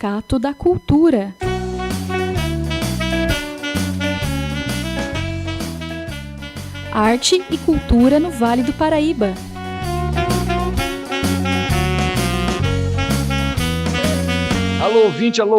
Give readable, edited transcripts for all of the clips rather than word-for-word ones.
Sindicato da Cultura. Arte e cultura no Vale do Paraíba. Alô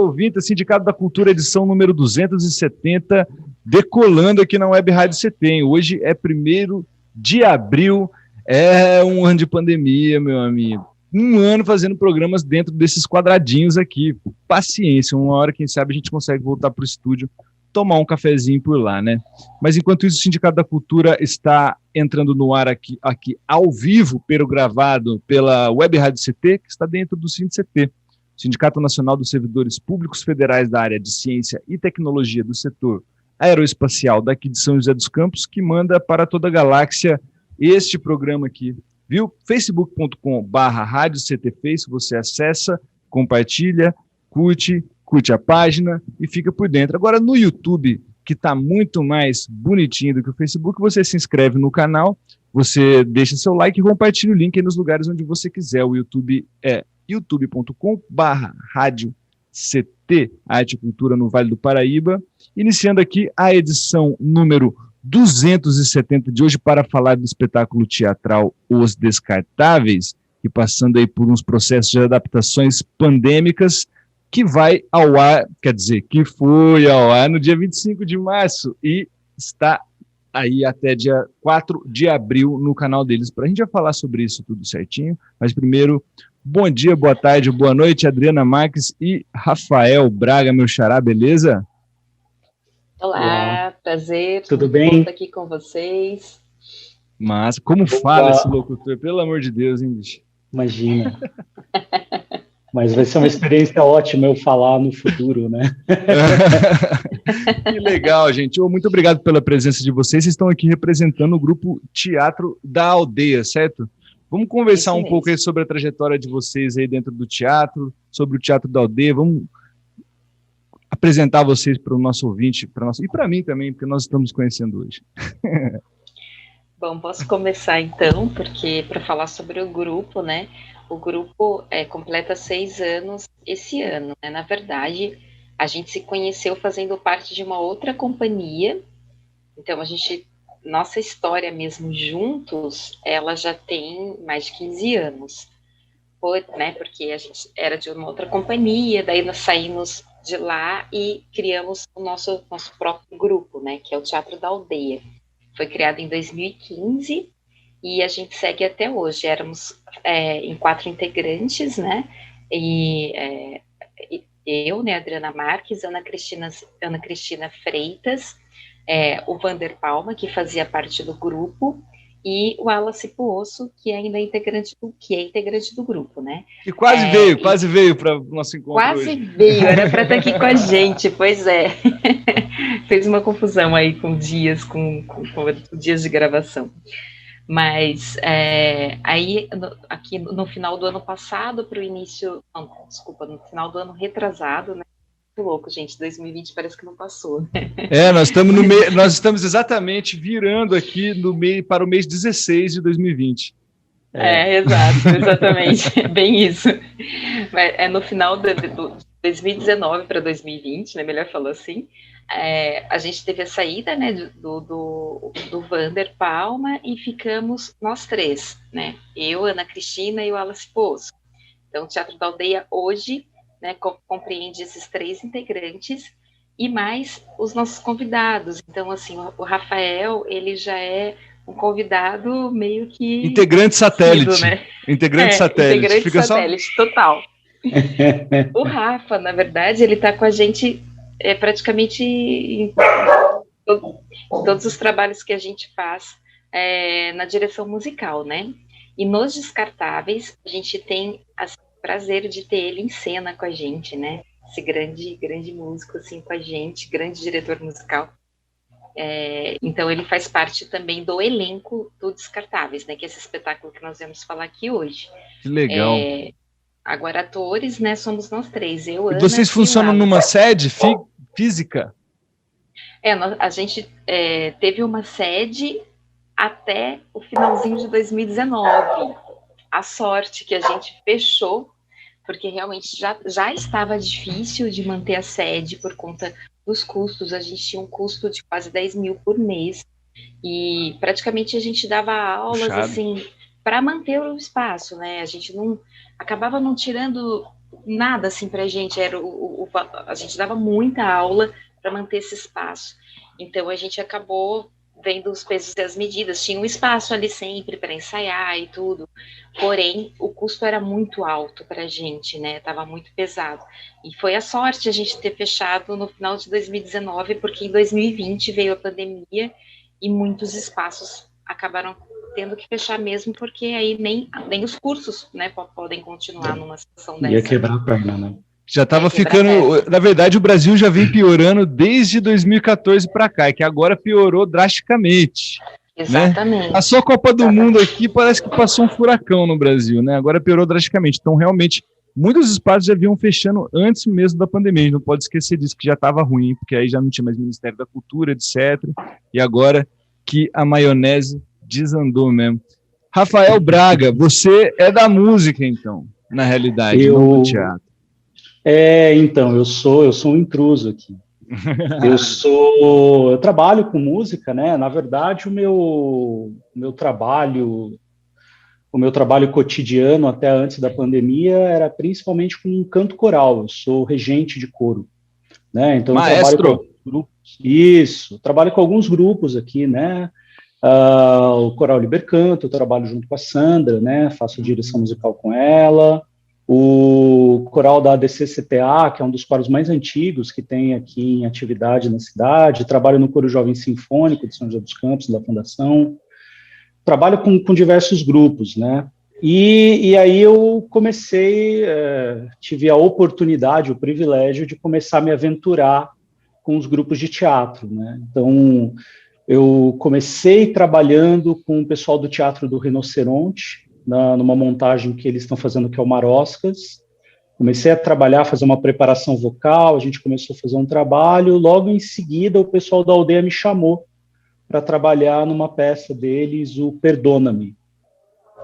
ouvinte, Sindicato da Cultura, edição número 270, decolando aqui na Web Rádio CT. Hoje é 1º de abril, é um ano de pandemia, meu amigo. Um ano fazendo programas dentro desses quadradinhos aqui. Paciência, uma hora, quem sabe, a gente consegue voltar para o estúdio, tomar um cafezinho por lá, né? Mas enquanto isso, o Sindicato da Cultura está entrando no ar aqui ao vivo, pelo gravado pela Web Rádio CT, que está dentro do SINDCT. Sindicato Nacional dos Servidores Públicos Federais da área de Ciência e Tecnologia do setor aeroespacial daqui de São José dos Campos, que manda para toda a galáxia este programa aqui, viu? facebook.com/Rádio CTFace, você acessa, compartilha, curte a página e fica por dentro. Agora no YouTube, que está muito mais bonitinho do que o Facebook, você se inscreve no canal, você deixa seu like e compartilha o link aí nos lugares onde você quiser. O YouTube é youtube.com/Rádio CT, Arte e Cultura no Vale do Paraíba, iniciando aqui a edição número 270 de hoje para falar do espetáculo teatral Os Descartáveis, e passando aí por uns processos de adaptações pandêmicas, que vai ao ar, quer dizer, que foi ao ar no dia 25 de março e está aí até dia 4 de abril no canal deles. Para a gente já falar sobre isso tudo certinho, mas primeiro, bom dia, boa tarde, boa noite, Adriana Marques e Rafael Braga, meu xará, beleza? Olá, prazer. Tudo bem? Estou aqui com vocês. Mas como fala esse locutor, pelo amor de Deus, hein, bicho? Imagina. Mas vai ser uma experiência ótima eu falar no futuro, né? Que legal, gente. Muito obrigado pela presença de vocês. Vocês estão aqui representando o grupo Teatro da Aldeia, certo? Vamos conversar um pouco aí sobre a trajetória de vocês aí dentro do teatro, sobre o Teatro da Aldeia. Vamos apresentar vocês para o nosso ouvinte, e para mim também, porque nós estamos conhecendo hoje. Bom, posso começar então, porque para falar sobre o grupo, né? O grupo completa 6 anos esse ano, né? Na verdade, a gente se conheceu fazendo parte de uma outra companhia, então nossa história mesmo juntos, ela já tem mais de 15 anos, né? Porque a gente era de uma outra companhia, daí nós saímos de lá e criamos o nosso próprio grupo, né? Que é o Teatro da Aldeia. Foi criado em 2015 e a gente segue até hoje. Éramos em 4 integrantes, né? E eu, né, Adriana Marques, Ana Cristina Freitas, o Vander Palma, que fazia parte do grupo, e o Wallace Poço, que ainda é integrante do grupo, né? E quase veio para o nosso encontro quase hoje. Veio, era para estar aqui com a gente, pois é. Fez uma confusão aí com dias, com dias de gravação. Mas aí, aqui no final do ano passado, no final do ano retrasado, né? Muito louco, gente, 2020 parece que não passou. Nós estamos exatamente virando aqui para o mês 16 de 2020. Exatamente, bem isso. É no final de 2019 para 2020, né, melhor falar assim, a gente teve a saída, né, do Vander Palma e ficamos nós 3, né, eu, Ana Cristina e o Wallace Poço. Então, o Teatro da Aldeia hoje, né, compreende esses 3 integrantes e mais os nossos convidados. Então, assim, o Rafael, ele já é um convidado meio que... Integrante satélite. Né? Integrante satélite. Integrante satélite, total. O Rafa, na verdade, ele está com a gente praticamente em todos os trabalhos que a gente faz na direção musical, né? E nos Descartáveis, a gente tem o prazer de ter ele em cena com a gente, né? Esse grande músico, assim, com a gente, grande diretor musical. Então, ele faz parte também do elenco do Descartáveis, né? Que é esse espetáculo que nós vamos falar aqui hoje. Que legal. Agora, atores, né? Somos nós 3. Eu, Ana, e vocês funcionam numa sede física? A gente teve uma sede até o finalzinho de 2019. A sorte que a gente fechou porque realmente já estava difícil de manter a sede por conta dos custos. A gente tinha um custo de quase 10 mil por mês, e praticamente a gente dava aulas Puxado. assim para manter o espaço, né? A gente acabava não tirando nada assim para a gente, a gente dava muita aula para manter esse espaço. Então a gente acabou vendo os pesos e as medidas, tinha um espaço ali sempre para ensaiar e tudo, porém o custo era muito alto para a gente, né? Tava muito pesado. E foi a sorte a gente ter fechado no final de 2019, porque em 2020 veio a pandemia e muitos espaços acabaram tendo que fechar mesmo, porque aí nem os cursos, né, podem continuar numa situação dessa. Ia quebrar a perna, né? Já estava ficando. Na verdade, o Brasil já vem piorando desde 2014 para cá, e que agora piorou drasticamente. Exatamente. Né? Passou a Copa do Mundo aqui, parece que passou um furacão no Brasil, né? Agora piorou drasticamente. Então, realmente, muitos espaços já vinham fechando antes mesmo da pandemia. A gente não pode esquecer disso, que já estava ruim, porque aí já não tinha mais Ministério da Cultura, etc. E agora que a maionese desandou mesmo. Rafael Braga, você é da música, então, na realidade, não do teatro. Então, eu sou um intruso aqui. Eu trabalho com música, né? Na verdade, o meu trabalho cotidiano até antes da pandemia era principalmente com canto coral. Eu sou regente de coro, né? Então, maestro. Trabalho com alguns grupos aqui, né? O Coral Libercanto, eu trabalho junto com a Sandra, né? Faço direção musical com ela. O coral da ADC-CTA, que é um dos coros mais antigos que tem aqui em atividade na cidade. Trabalho no Coro Jovem Sinfônico de São José dos Campos, da Fundação. Trabalho com diversos grupos, né? E aí eu comecei, tive a oportunidade, o privilégio de começar a me aventurar com os grupos de teatro, né? Então, eu comecei trabalhando com o pessoal do Teatro do Rinoceronte, numa montagem que eles estão fazendo, que é o Maroscas. Comecei a trabalhar, fazer uma preparação vocal, a gente começou a fazer um trabalho, logo em seguida o pessoal da aldeia me chamou para trabalhar numa peça deles, o Perdona-me.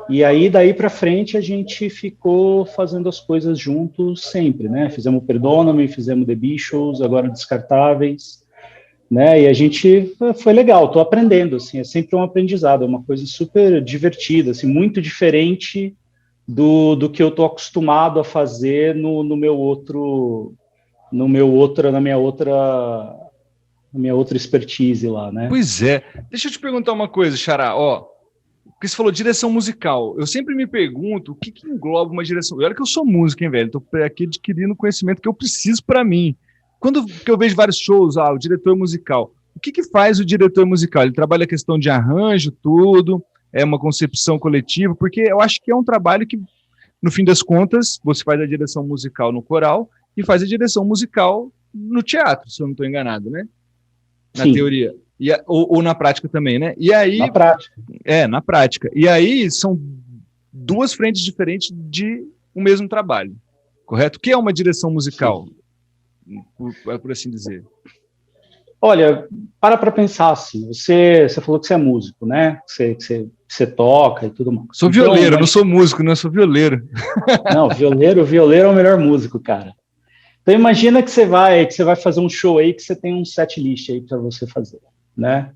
E aí, daí para frente, a gente ficou fazendo as coisas juntos sempre, né? Fizemos o Perdona-me, fizemos The Beatles, agora Descartáveis, né? E a gente, foi legal, estou aprendendo, assim, é sempre um aprendizado, é uma coisa super divertida, assim, muito diferente do que eu estou acostumado a fazer na minha outra expertise lá, né? Pois é. Deixa eu te perguntar uma coisa, Xará, porque você falou direção musical. Eu sempre me pergunto o que engloba uma direção. Olha que eu sou músico, hein, velho? Estou aqui adquirindo conhecimento que eu preciso para mim. Quando que eu vejo vários shows, o diretor musical, o que faz o diretor musical? Ele trabalha a questão de arranjo, tudo, é uma concepção coletiva, porque eu acho que é um trabalho que, no fim das contas, você faz a direção musical no coral e faz a direção musical no teatro, se eu não estou enganado, né? Na Sim. Teoria. Ou na prática também, né? E aí, na prática. Na prática. E aí são duas frentes diferentes de um mesmo trabalho, correto? O que é uma direção musical? Por assim dizer. Olha, para pensar assim, você falou que você é músico, né? Você toca e tudo mais. Sou violeiro, não sou músico, não, sou violeiro. Não, violeiro é o melhor músico, cara. Então imagina que você vai fazer um show aí, que você tem um set list aí para você fazer, né?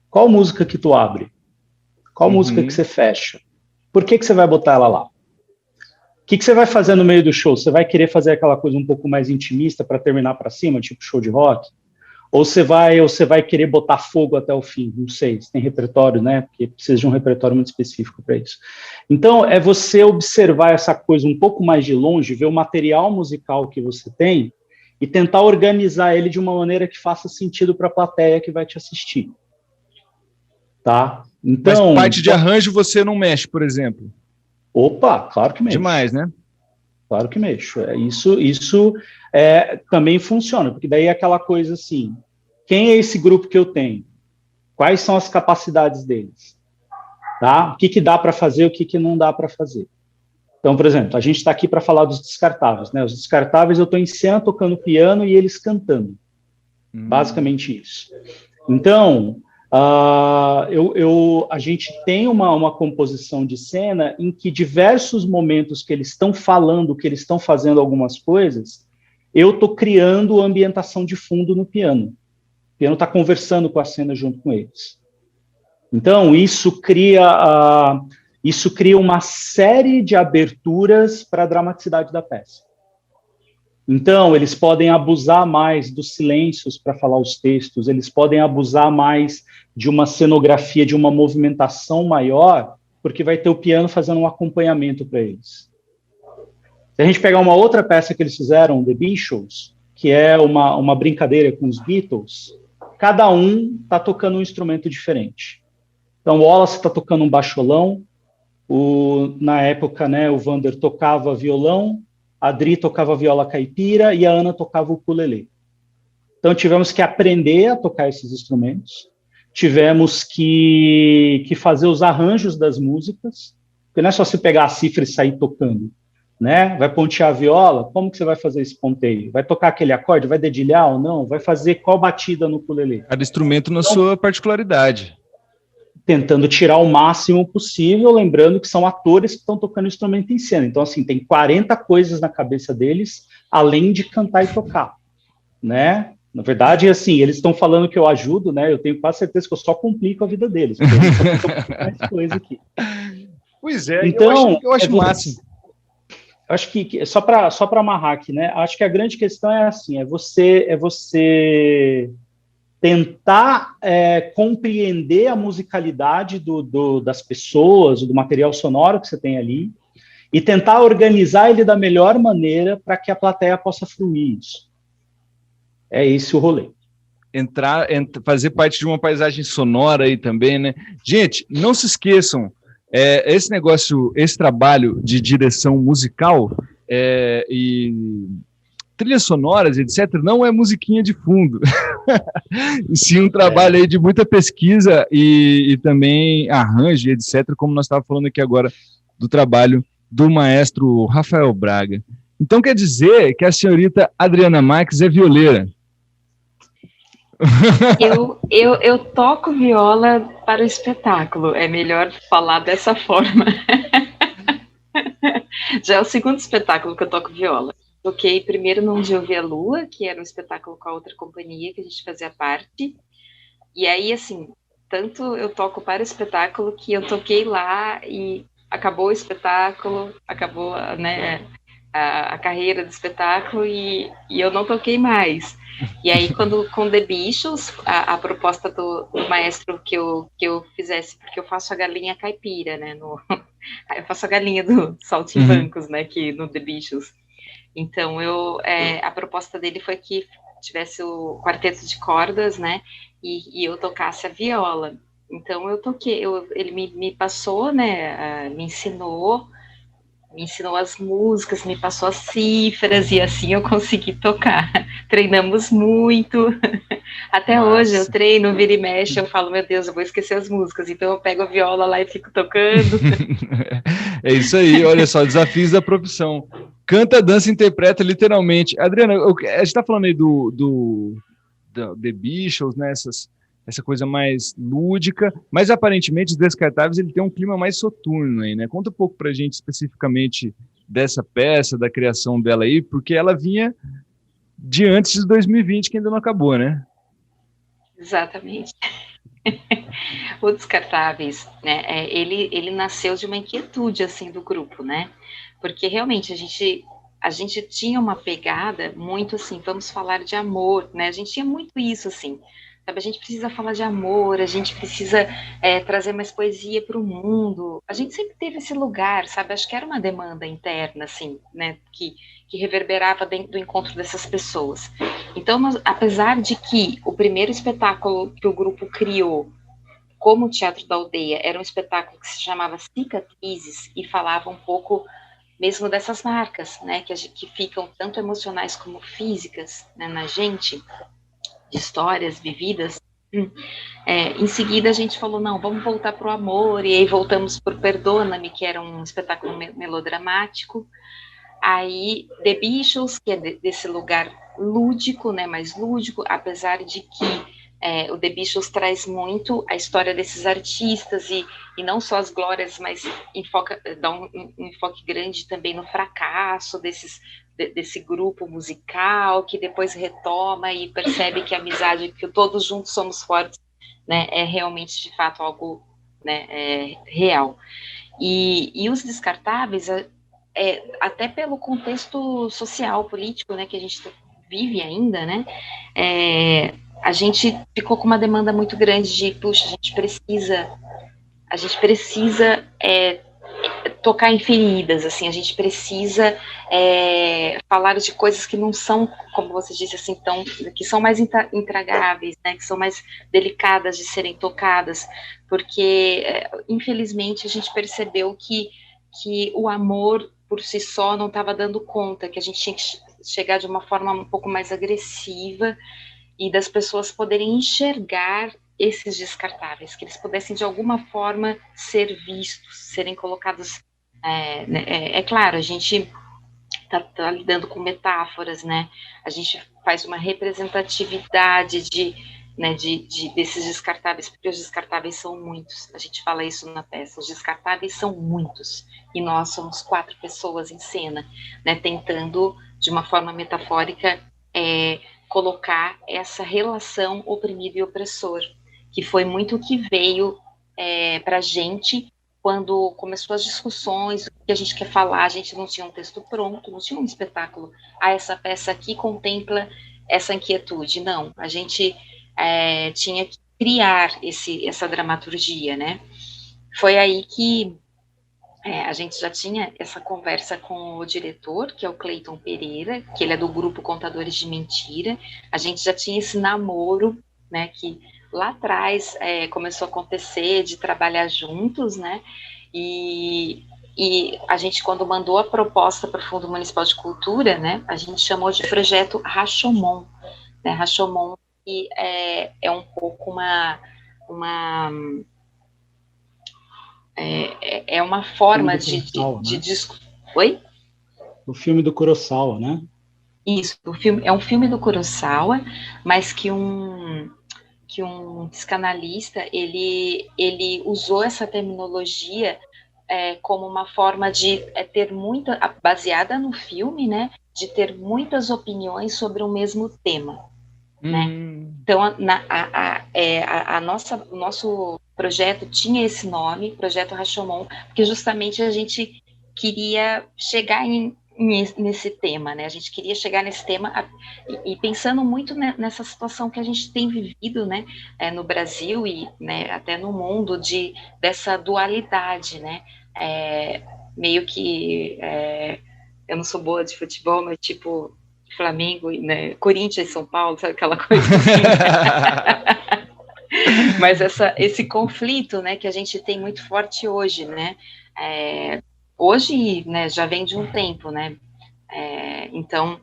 Qual música que tu abre? Qual música que você fecha? Por que você vai botar ela lá? O que você vai fazer no meio do show? Você vai querer fazer aquela coisa um pouco mais intimista para terminar para cima, tipo show de rock? Ou você vai querer botar fogo até o fim? Não sei, você tem repertório, né? Porque precisa de um repertório muito específico para isso. Então, é você observar essa coisa um pouco mais de longe, ver o material musical que você tem e tentar organizar ele de uma maneira que faça sentido para a plateia que vai te assistir. Tá? Então, mas parte de arranjo você não mexe, por exemplo? Opa, claro que mexo. Demais, né? Claro que mexo. Isso também funciona, porque daí é aquela coisa assim, quem é esse grupo que eu tenho? Quais são as capacidades deles? Tá? O que dá para fazer, o que não dá para fazer? Então, por exemplo, a gente está aqui para falar dos Descartáveis, né? Os Descartáveis eu estou em cena tocando piano e eles cantando. Basicamente isso. Então, A gente tem uma composição de cena em que diversos momentos que eles estão falando, que eles estão fazendo algumas coisas, eu estou criando ambientação de fundo no piano. O piano está conversando com a cena junto com eles. Então, isso cria uma série de aberturas para a dramaticidade da peça. Então, eles podem abusar mais dos silêncios para falar os textos, eles podem abusar mais de uma cenografia, de uma movimentação maior, porque vai ter o piano fazendo um acompanhamento para eles. Se a gente pegar uma outra peça que eles fizeram, The Beatles, que é uma brincadeira com os Beatles, cada um está tocando um instrumento diferente. Então, o Wallace está tocando um baixolão, na época, né, o Vander tocava violão, a Adri tocava viola caipira e a Ana tocava o ukulele. Então, tivemos que aprender a tocar esses instrumentos, tivemos que fazer os arranjos das músicas, porque não é só você pegar a cifra e sair tocando, né? Vai pontear a viola, como que você vai fazer esse ponteio? Vai tocar aquele acorde? Vai dedilhar ou não? Vai fazer qual batida no ukulele? Cada instrumento na sua particularidade. Tentando tirar o máximo possível, lembrando que são atores que estão tocando instrumento em cena. Então, assim, tem 40 coisas na cabeça deles, além de cantar e tocar, né? Na verdade, assim, eles estão falando que eu ajudo, né? Eu tenho quase certeza que eu só complico a vida deles. Mais coisa aqui. Pois é, então, eu acho máximo. Acho que, só para amarrar aqui, né? Acho que a grande questão é assim, é você tentar compreender a musicalidade das pessoas, do material sonoro que você tem ali, e tentar organizar ele da melhor maneira para que a plateia possa fruir isso. É esse o rolê. Fazer parte de uma paisagem sonora aí também, né? Gente, não se esqueçam, esse trabalho de direção musical e trilhas sonoras, etc., não é musiquinha de fundo. E sim um trabalho aí de muita pesquisa e também arranjo, etc., como nós estávamos falando aqui agora do trabalho do maestro Rafael Braga. Então quer dizer que a senhorita Adriana Marques é violeira. Eu toco viola para o espetáculo, é melhor falar dessa forma. Já é o segundo espetáculo que eu toco viola. Toquei primeiro no Onde Eu Vi a Lua, que era um espetáculo com a outra companhia que a gente fazia parte. E aí, assim, tanto eu toco para o espetáculo que eu toquei lá e acabou o espetáculo, acabou, né, a carreira do espetáculo e eu não toquei mais. E aí, com The Beatles, a proposta do maestro que eu fizesse, porque eu faço a galinha caipira, né? Eu faço a galinha do Saltimbancos, né? Que no The Beatles. Então, a proposta dele foi que tivesse o quarteto de cordas, né? E eu tocasse a viola. Então, eu toquei, ele me passou, né? Me ensinou as músicas, me passou as cifras e assim eu consegui tocar. Treinamos muito. Até Nossa. Hoje eu treino, vira e mexe, eu falo, meu Deus, eu vou esquecer as músicas. Então eu pego a viola lá e fico tocando. É isso aí, olha só, desafios da profissão. Canta, dança, interpreta literalmente. Adriana, a gente está falando aí do The Beatles, né, essa coisa mais lúdica, mas aparentemente os Descartáveis ele tem um clima mais soturno aí, né? Conta um pouco pra gente especificamente dessa peça, da criação dela aí, porque ela vinha de antes de 2020, que ainda não acabou, né? Exatamente. O Descartáveis, né, ele nasceu de uma inquietude, assim, do grupo, né? Porque realmente a gente tinha uma pegada muito assim, vamos falar de amor, né? A gente tinha muito isso, assim, sabe? A gente precisa falar de amor, a gente precisa trazer mais poesia para o mundo. A gente sempre teve esse lugar, sabe? Acho que era uma demanda interna, assim, né? Que reverberava dentro do encontro dessas pessoas. Então, apesar de que o primeiro espetáculo que o grupo criou, como o Teatro da Aldeia, era um espetáculo que se chamava Cicatrizes e falava um pouco mesmo dessas marcas, né, que ficam tanto emocionais como físicas, né, na gente, de histórias vividas. Em seguida a gente falou, não, vamos voltar para o amor, e aí voltamos por Perdona-me, que era um espetáculo melodramático. Aí The Beatles, que é desse lugar lúdico, né, mais lúdico, apesar de que o The Beatles traz muito a história desses artistas e não só as glórias, mas dá um enfoque grande também no fracasso desse grupo musical, que depois retoma e percebe que a amizade, que todos juntos somos fortes, né, é realmente, de fato, algo, né, real. E os Descartáveis, até pelo contexto social, político, né, que a gente vive ainda, né, a gente ficou com uma demanda muito grande de, puxa, a gente precisa tocar em feridas, assim, a gente precisa falar de coisas que não são, como você disse, assim, que são mais intragáveis, né, que são mais delicadas de serem tocadas, porque, infelizmente, a gente percebeu que o amor por si só não estava dando conta, que a gente tinha que chegar de uma forma um pouco mais agressiva e das pessoas poderem enxergar esses descartáveis, que eles pudessem de alguma forma ser vistos, serem colocados. É claro, a gente está lidando com metáforas, né? A gente faz uma representatividade desses descartáveis, porque os descartáveis são muitos. A gente fala isso na peça. Os descartáveis são muitos e nós somos 4 pessoas em cena, né? Tentando de uma forma metafórica colocar essa relação oprimido e opressor, que foi muito o que veio para a gente quando começou as discussões, o que a gente quer falar. A gente não tinha um texto pronto, não tinha um espetáculo. Essa peça aqui contempla essa inquietude. Não, a gente tinha que criar essa dramaturgia, né? Foi aí que a gente já tinha essa conversa com o diretor, que é o Cleiton Pereira, que ele é do grupo Contadores de Mentira. A gente já tinha esse namoro, né, que lá atrás começou a acontecer, de trabalhar juntos, né, e a gente, quando mandou a proposta para o Fundo Municipal de Cultura, né, a gente chamou de projeto Rashomon, né, Rashomon, que é um pouco uma forma de Oi? O filme do Kurosawa, né? Isso, é um filme do Kurosawa, mas que um psicanalista, ele usou essa terminologia como uma forma de ter baseada no filme, né, de ter muitas opiniões sobre o mesmo tema, né? Então, o nosso projeto tinha esse nome, Projeto Rashomon, porque justamente a gente queria chegar nesse tema, né? A gente queria chegar nesse tema e pensando muito nessa situação que a gente tem vivido, né, no Brasil e, né, até no mundo, dessa dualidade, né? Meio que eu não sou boa de futebol, mas tipo Flamengo, né, Corinthians e São Paulo, sabe aquela coisa assim? Mas esse conflito, né, que a gente tem muito forte hoje, né? Hoje, né, já vem de um tempo, né? Então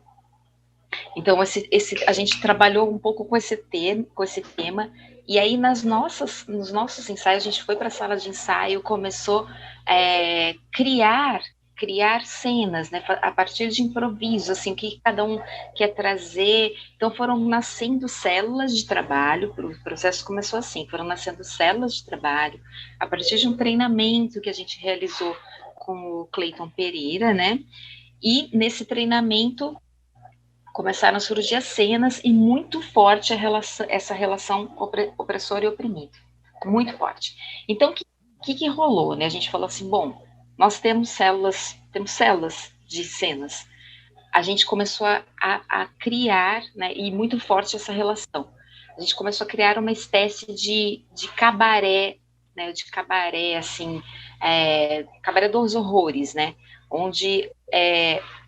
a gente trabalhou um pouco com esse tema, e aí nos nossos ensaios, a gente foi para a sala de ensaio, começou a criar cenas, né, a partir de improviso, assim, o que cada um quer trazer. Então foram nascendo células de trabalho, o processo começou assim, foram nascendo células de trabalho, a partir de um treinamento que a gente realizou com o Cleiton Pereira, né, e nesse treinamento começaram a surgir as cenas e muito forte essa relação opressor e oprimido, muito forte. Então, o que rolou, né? A gente falou assim, bom, nós temos células de cenas. A gente começou a criar, né, e muito forte essa relação. A gente começou a criar uma espécie de cabaré, né, assim, cabaré dos horrores, né, onde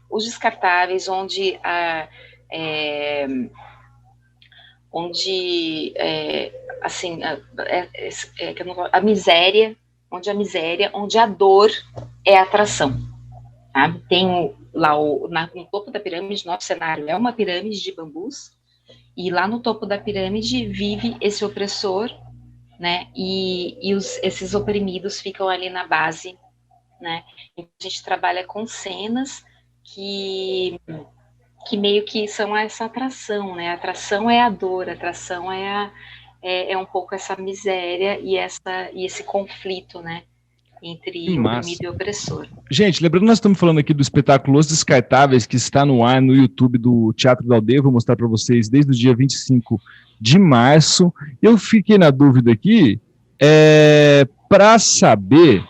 os descartáveis, onde assim, a miséria, onde a dor é a atração, sabe? Tem lá no topo da pirâmide, nosso cenário é uma pirâmide de bambus, e lá no topo da pirâmide vive esse opressor, né? E esses oprimidos ficam ali na base, né? Então, a gente trabalha com cenas que meio que são essa atração, né? A atração é a dor, a atração é é um pouco essa miséria e esse conflito, né, entre oprimido e opressor. Gente, lembrando que nós estamos falando aqui do espetáculo Os Descartáveis, que está no ar no YouTube do Teatro da Aldeia. Vou mostrar para vocês desde o dia 25 de março. Eu fiquei na dúvida aqui, para saber...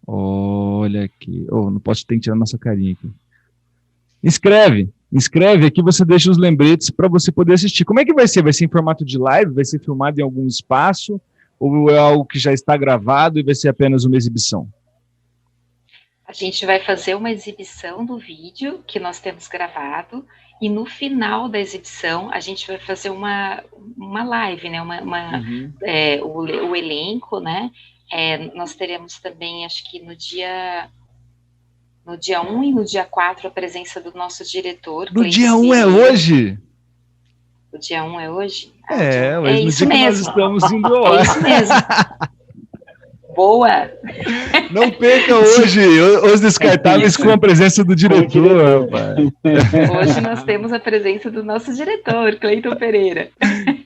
Olha aqui. Não posso, tem que tirar nossa carinha aqui. Inscreve aqui, você deixa os lembretes para você poder assistir. Como é que vai ser? Vai ser em formato de live? Vai ser filmado em algum espaço? Ou é algo que já está gravado e vai ser apenas uma exibição? A gente vai fazer uma exibição do vídeo que nós temos gravado, e no final da exibição a gente vai fazer uma live, né? O elenco, né? Nós teremos também, acho que no dia 1 e no dia 4, a presença do nosso diretor. No dia 1 é hoje? O dia 1 é hoje? Mas no dia que nós estamos indo ao ar. É isso mesmo. Boa! Não perca hoje Os Descartáveis com a presença do diretor. Hoje nós temos a presença do nosso diretor, Cleiton Pereira.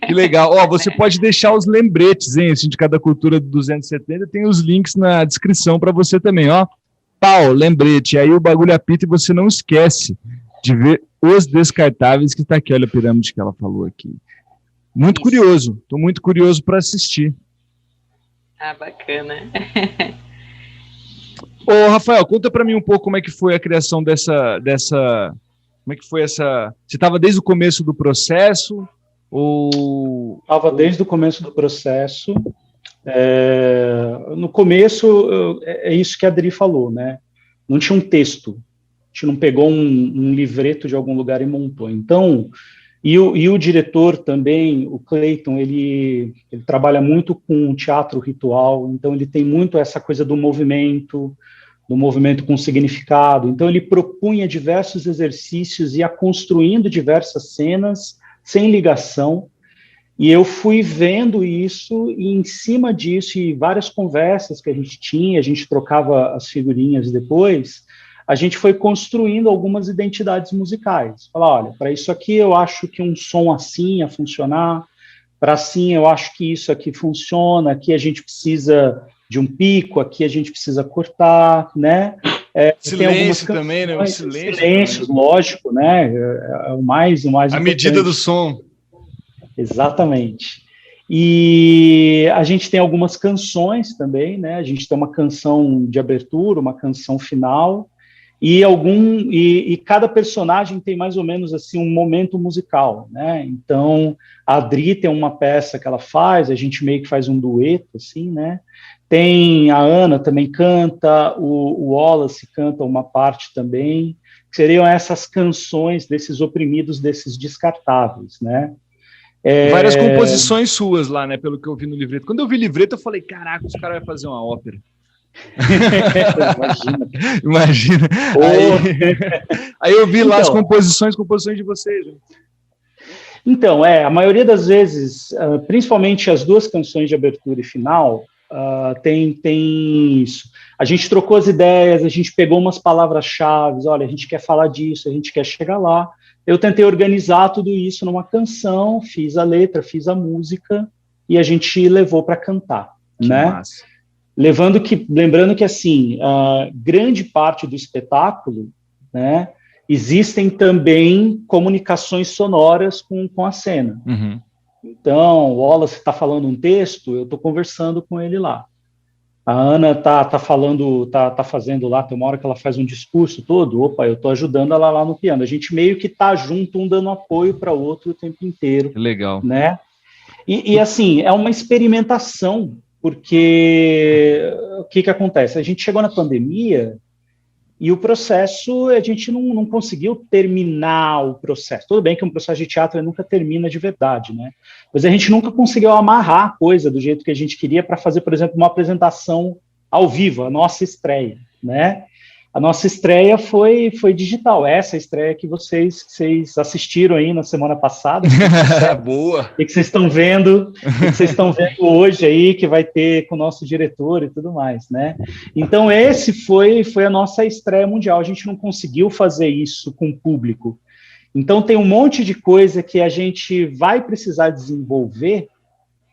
Que legal. Você pode deixar os lembretes, hein? O Sindicato da Cultura 270 tem os links na descrição para você também, ó. Pau, lembrete. Aí o bagulho apita e você não esquece de ver Os Descartáveis, que está aqui. Olha a pirâmide que ela falou aqui. Muito curioso. Estou muito curioso para assistir. Bacana. Rafael, conta para mim um pouco como é que foi a criação dessa como é que foi essa... Você estava desde o começo do processo? Estava desde o começo do processo. No começo, é isso que a Adri falou, né? Não tinha um texto. A gente não pegou um livreto de algum lugar e montou. Então... E o diretor também, o Cleiton, ele trabalha muito com teatro ritual, então ele tem muito essa coisa do movimento com significado. Então ele propunha diversos exercícios e ia construindo diversas cenas sem ligação, e eu fui vendo isso, e em cima disso, e várias conversas que a gente tinha, a gente trocava as figurinhas depois, a gente foi construindo algumas identidades musicais. Falar, olha, para isso aqui eu acho que um som assim ia funcionar, para assim eu acho que isso aqui funciona, aqui a gente precisa de um pico, aqui a gente precisa cortar, né? Silêncio também, né? O silêncio, lógico, né? É o mais a medida do som. Exatamente. E a gente tem algumas canções também, né? A gente tem uma canção de abertura, uma canção final, e cada personagem tem mais ou menos assim um momento musical, né? Então a Adri tem uma peça que ela faz, a gente meio que faz um dueto, assim, né? Tem a Ana também canta, o Wallace canta uma parte também, que seriam essas canções desses oprimidos, desses descartáveis, né? Várias composições suas lá, né? Pelo que eu vi no livreto. Quando eu vi o livreto, eu falei, caraca, os caras vão fazer uma ópera. Imagina. Aí eu vi lá as composições de vocês. Né? Então, a maioria das vezes, principalmente as duas canções de abertura e final, tem isso. A gente trocou as ideias, a gente pegou umas palavras-chave, olha, a gente quer falar disso, a gente quer chegar lá. Eu tentei organizar tudo isso numa canção, fiz a letra, fiz a música, e a gente levou para cantar, né? Massa. Lembrando que assim, grande parte do espetáculo, né, existem também comunicações sonoras com a cena. Uhum. Então, o Wallace está falando um texto, eu estou conversando com ele lá. A Ana tá fazendo lá, tem uma hora que ela faz um discurso todo, eu estou ajudando ela lá no piano. A gente meio que está junto, um dando apoio para o outro o tempo inteiro. Que legal. Né? E assim, é uma experimentação, porque o que acontece? A gente chegou na pandemia e o processo, a gente não conseguiu terminar o processo. Tudo bem que um processo de teatro nunca termina de verdade, né? Mas a gente nunca conseguiu amarrar a coisa do jeito que a gente queria para fazer, por exemplo, uma apresentação ao vivo, a nossa estreia, né? A nossa estreia foi digital, essa estreia que vocês assistiram aí na semana passada. Boa! E que vocês estão vendo, hoje aí, que vai ter com o nosso diretor e tudo mais, né? Então, esse foi a nossa estreia mundial. A gente não conseguiu fazer isso com o público. Então, tem um monte de coisa que a gente vai precisar desenvolver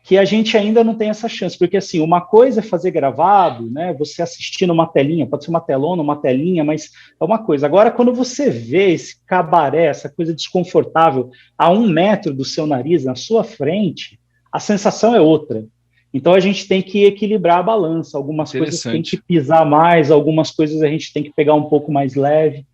que a gente ainda não tem essa chance, porque assim, uma coisa é fazer gravado, né, você assistir numa telinha, pode ser uma telona, uma telinha, mas é uma coisa. Agora, quando você vê esse cabaré, essa coisa desconfortável a 1 metro do seu nariz, na sua frente, a sensação é outra. Então, a gente tem que equilibrar a balança, algumas coisas tem que pisar mais, algumas coisas a gente tem que pegar um pouco mais leve,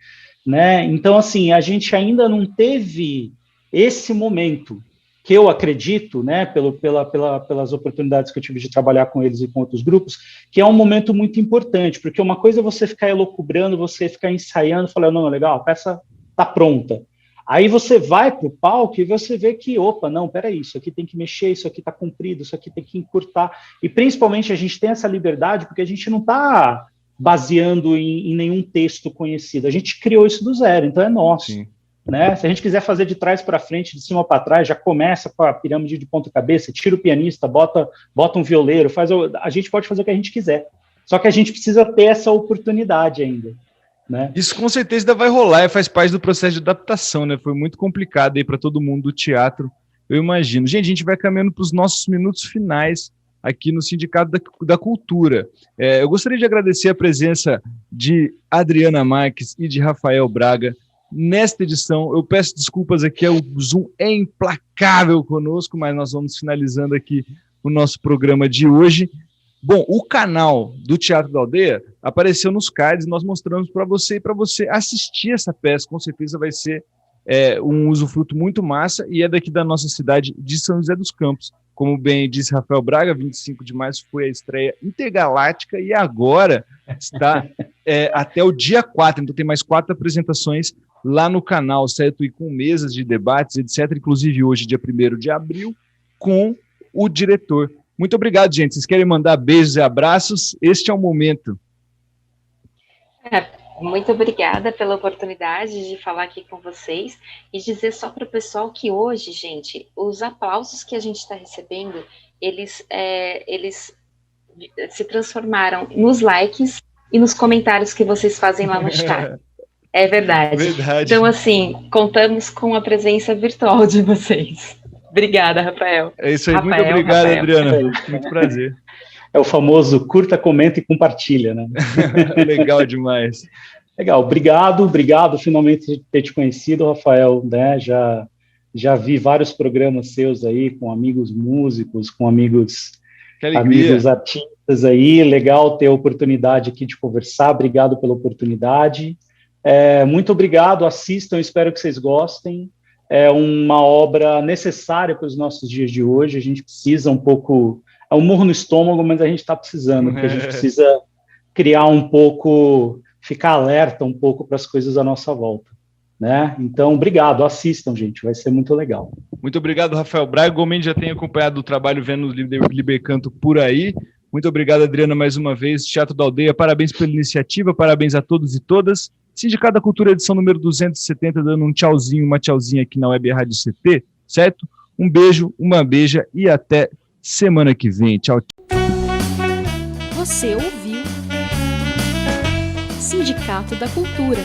né? Então, assim, a gente ainda não teve esse momento, que eu acredito, né, pelas oportunidades que eu tive de trabalhar com eles e com outros grupos, que é um momento muito importante, porque uma coisa é você ficar elucubrando, você ficar ensaiando, falando, não, legal, a peça está pronta. Aí você vai para o palco e você vê que, opa, não, peraí, isso aqui tem que mexer, isso aqui está comprido, isso aqui tem que encurtar. E principalmente a gente tem essa liberdade porque a gente não está baseando em nenhum texto conhecido, a gente criou isso do zero, então é nosso. Sim. Né? Se a gente quiser fazer de trás para frente, de cima para trás, já começa com a pirâmide de ponta cabeça, tira o pianista, bota um violeiro, a gente pode fazer o que a gente quiser. Só que a gente precisa ter essa oportunidade ainda. Né? Isso com certeza ainda vai rolar, faz parte do processo de adaptação, né? Foi muito complicado aí para todo mundo do teatro, eu imagino. Gente, a gente vai caminhando para os nossos minutos finais aqui no Sindicato da Cultura. Eu gostaria de agradecer a presença de Adriana Marques e de Rafael Braga nesta edição. Eu peço desculpas aqui, o Zoom é implacável conosco, mas nós vamos finalizando aqui o nosso programa de hoje. Bom, o canal do Teatro da Aldeia apareceu nos cards, nós mostramos para você e para você assistir essa peça, com certeza vai ser um usufruto muito massa e é daqui da nossa cidade de São José dos Campos. Como bem disse Rafael Braga, 25 de março foi a estreia intergaláctica e agora está até o dia 4, então tem mais 4 apresentações lá no canal, certo? E com mesas de debates, etc. Inclusive hoje, dia 1º de abril, com o diretor. Muito obrigado, gente. Vocês querem mandar beijos e abraços? Este é o momento. Muito obrigada pela oportunidade de falar aqui com vocês e dizer só para o pessoal que hoje, gente, os aplausos que a gente está recebendo, eles se transformaram nos likes e nos comentários que vocês fazem lá no chat. É verdade. Então, assim, contamos com a presença virtual de vocês. Obrigada, Rafael. É isso aí, muito obrigado, Rafael. Adriana. Muito prazer. É o famoso curta, comenta e compartilha, né? Legal demais. Legal, obrigado finalmente ter te conhecido, Rafael, né? Já vi vários programas seus aí, com amigos músicos, com amigos artistas aí, legal ter a oportunidade aqui de conversar, obrigado pela oportunidade. Muito obrigado, assistam, espero que vocês gostem. É uma obra necessária para os nossos dias de hoje, a gente precisa um pouco, é um murro no estômago, mas a gente está precisando, porque a gente precisa criar um pouco, ficar alerta um pouco para as coisas à nossa volta, né? Então, obrigado, assistam, gente, vai ser muito legal. Muito obrigado, Rafael Braga, igualmente já tenho acompanhado o trabalho vendo o Libercanto por aí. Muito obrigado, Adriana, mais uma vez, Teatro da Aldeia, parabéns pela iniciativa, parabéns a todos e todas. Sindicato da Cultura, edição número 270, dando um tchauzinho, uma tchauzinha aqui na Web Rádio CT, certo? Um beijo, uma beija e até semana que vem. Tchau. Você ouviu Sindicato da Cultura,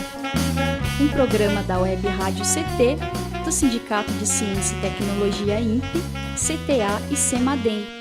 um programa da Web Rádio CT, do Sindicato de Ciência e Tecnologia INPE, CTA e CEMADEM.